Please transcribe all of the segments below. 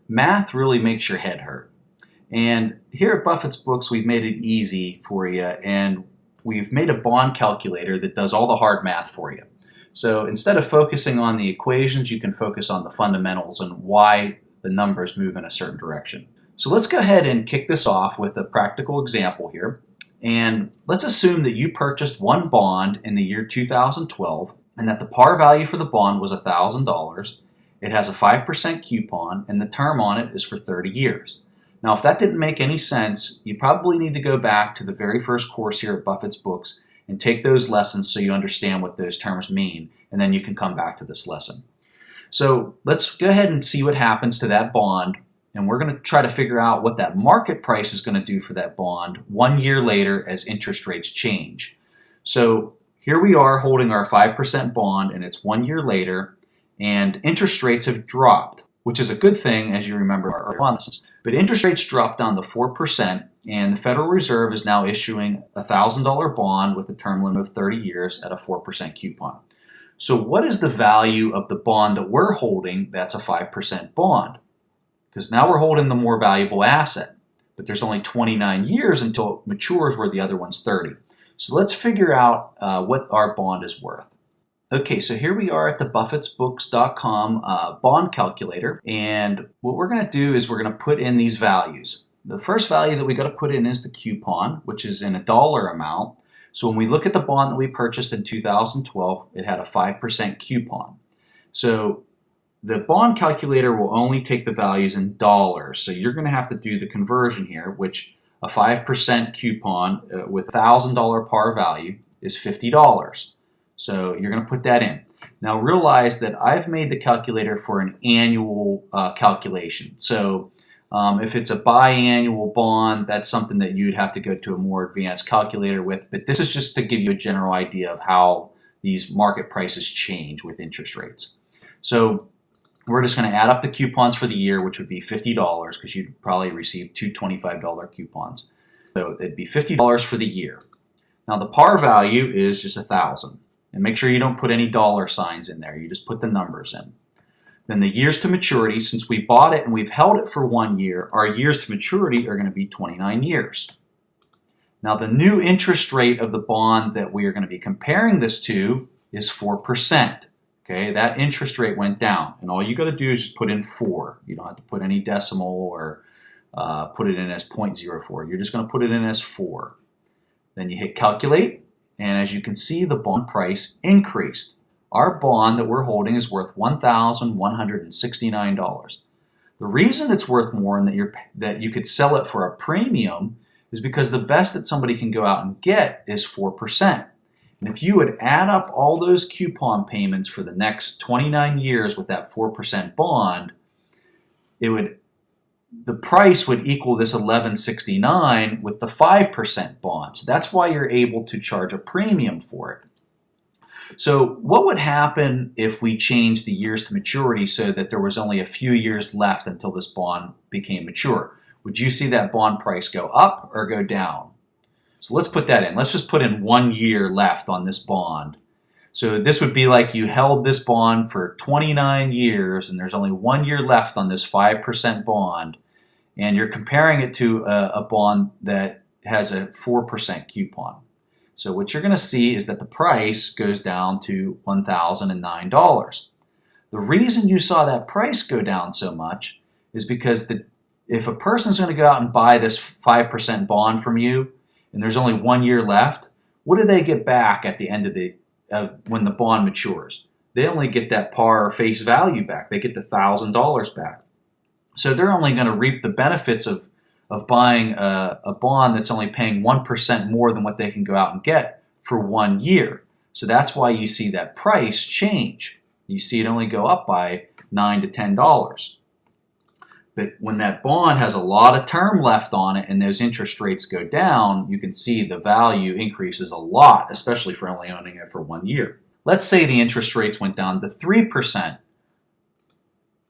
math really makes your head hurt. And here at Buffett's Books, we've made it easy for you, and we've made a bond calculator that does all the hard math for you. So instead of focusing on the equations, you can focus on the fundamentals and why the numbers move in a certain direction. So let's go ahead and kick this off with a practical example here. And let's assume that you purchased one bond in the year 2012 and that the par value for the bond was $1,000. It has a 5% coupon and the term on it is for 30 years. Now, if that didn't make any sense, you probably need to go back to the very first course here at Buffett's Books and take those lessons so you understand what those terms mean, and then you can come back to this lesson. So let's go ahead and see what happens to that bond, and we're going to try to figure out what that market price is going to do for that bond 1 year later as interest rates change. So here we are holding our 5% bond, and it's 1 year later, and interest rates have dropped, which is a good thing, as you remember our bond lessons. But interest rates dropped down to 4%, and the Federal Reserve is now issuing a $1,000 bond with a term limit of 30 years at a 4% coupon. So what is the value of the bond that we're holding that's a 5% bond? Because now we're holding the more valuable asset, but there's only 29 years until it matures, where the other one's 30. So let's figure out what our bond is worth. Okay, so here we are at the buffettsbooks.com bond calculator, and what we're going to do is we're going to put in these values. The first value that we got to put in is the coupon, which is in a dollar amount. So when we look at the bond that we purchased in 2012, it had a 5% coupon. So the bond calculator will only take the values in dollars. So you're going to have to do the conversion here, which a 5% coupon with $1,000 par value is $50. So you're going to put that in. Now realize that I've made the calculator for an annual calculation. So if it's a biannual bond, that's something that you'd have to go to a more advanced calculator with. But this is just to give you a general idea of how these market prices change with interest rates. So we're just going to add up the coupons for the year, which would be $50, because you'd probably receive two $25 coupons. So it'd be $50 for the year. Now the par value is just $1,000. And make sure you don't put any dollar signs in there. You just put the numbers in. Then the years to maturity, since we bought it and we've held it for 1 year, our years to maturity are going to be 29 years. Now the new interest rate of the bond that we are going to be comparing this to is 4%. Okay, that interest rate went down, and all you got to do is just put in 4. You don't have to put any decimal or put it in as 0.04. You're just going to put it in as 4. Then you hit calculate, and as you can see, the bond price increased. Our bond that we're holding is worth $1,169. The reason it's worth more and that you could sell it for a premium is because the best that somebody can go out and get is 4%. And if you would add up all those coupon payments for the next 29 years with that 4% bond, the price would equal this $1,169 with the 5% bond. So that's why you're able to charge a premium for it. So what would happen if we changed the years to maturity so that there was only a few years left until this bond became mature? Would you see that bond price go up or go down? So let's put that in. Let's just put in 1 year left on this bond. So this would be like you held this bond for 29 years and there's only 1 year left on this 5% bond, and you're comparing it to a bond that has a 4% coupon. So what you're going to see is that the price goes down to $1,009. The reason you saw that price go down so much is because if a person's going to go out and buy this 5% bond from you and there's only 1 year left, what do they get back at the end of when the bond matures? They only get that par face value back. They get the $1,000 back. So they're only going to reap the benefits of buying a bond that's only paying 1% more than what they can go out and get for 1 year. So that's why you see that price change. You see it only go up by $9 to $10. But when that bond has a lot of term left on it and those interest rates go down, you can see the value increases a lot, especially for only owning it for 1 year. Let's say the interest rates went down to 3%.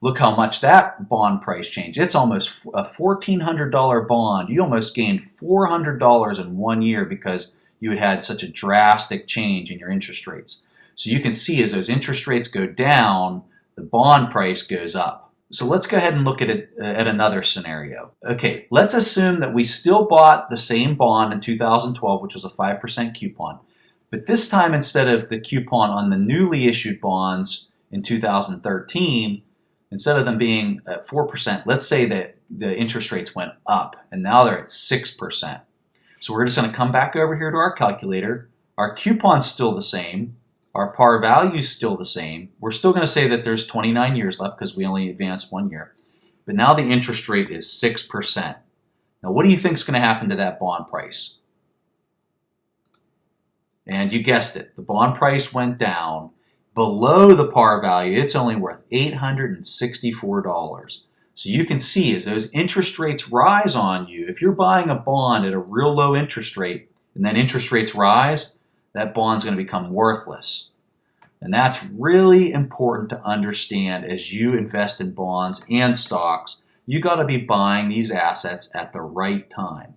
Look how much that bond price changed. It's almost a $1,400 bond. You almost gained $400 in 1 year because you had such a drastic change in your interest rates. So you can see as those interest rates go down, the bond price goes up. So let's go ahead and look at it at another scenario. Okay, let's assume that we still bought the same bond in 2012, which was a 5% coupon. But this time, instead of the coupon on the newly issued bonds in 2013, instead of them being at 4%, let's say that the interest rates went up and now they're at 6%. So we're just going to come back over here to our calculator. Our coupon's still the same. Our par value is still the same. We're still going to say that there's 29 years left because we only advanced 1 year. But now the interest rate is 6%. Now what do you think is going to happen to that bond price? And you guessed it, the bond price went down below the par value. It's only worth $864. So you can see as those interest rates rise on you, if you're buying a bond at a real low interest rate and then interest rates rise, that bond's going to become worthless. And that's really important to understand as you invest in bonds and stocks. You got to be buying these assets at the right time.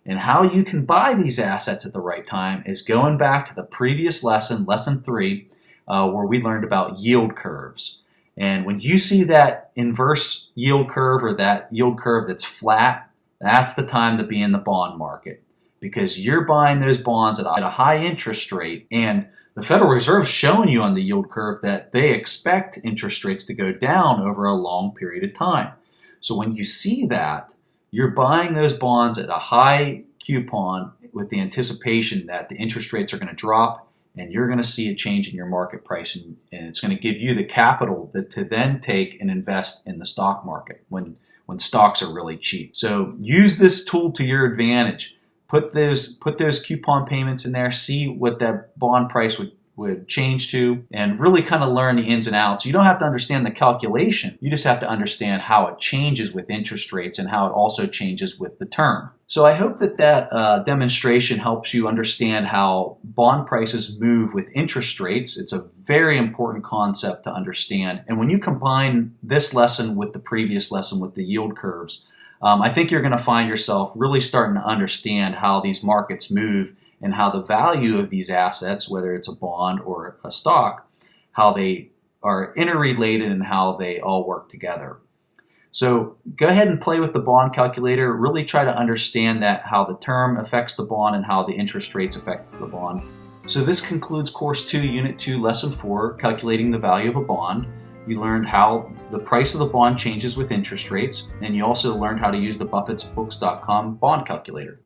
And how you can buy these assets at the right time is going back to the previous lesson, lesson 3, where we learned about yield curves. And when you see that inverse yield curve or that yield curve that's flat, that's the time to be in the bond market, because you're buying those bonds at a high interest rate, and the Federal Reserve's showing you on the yield curve that they expect interest rates to go down over a long period of time. So when you see that, you're buying those bonds at a high coupon with the anticipation that the interest rates are going to drop and you're going to see a change in your market price, and it's going to give you the capital to then take and invest in the stock market when stocks are really cheap. So use this tool to your advantage. Put those coupon payments in there, see what that bond price would change to, and really kind of learn the ins and outs. You don't have to understand the calculation. You just have to understand how it changes with interest rates and how it also changes with the term. So I hope that demonstration helps you understand how bond prices move with interest rates. It's a very important concept to understand. And when you combine this lesson with the previous lesson with the yield curves, I think you're going to find yourself really starting to understand how these markets move and how the value of these assets, whether it's a bond or a stock, how they are interrelated and how they all work together. So go ahead and play with the bond calculator. Really try to understand how the term affects the bond and how the interest rates affects the bond. So this concludes Course 2, Unit 2, Lesson 4, Calculating the Value of a Bond. You learned how the price of the bond changes with interest rates, and you also learned how to use the Buffett'sBooks.com bond calculator.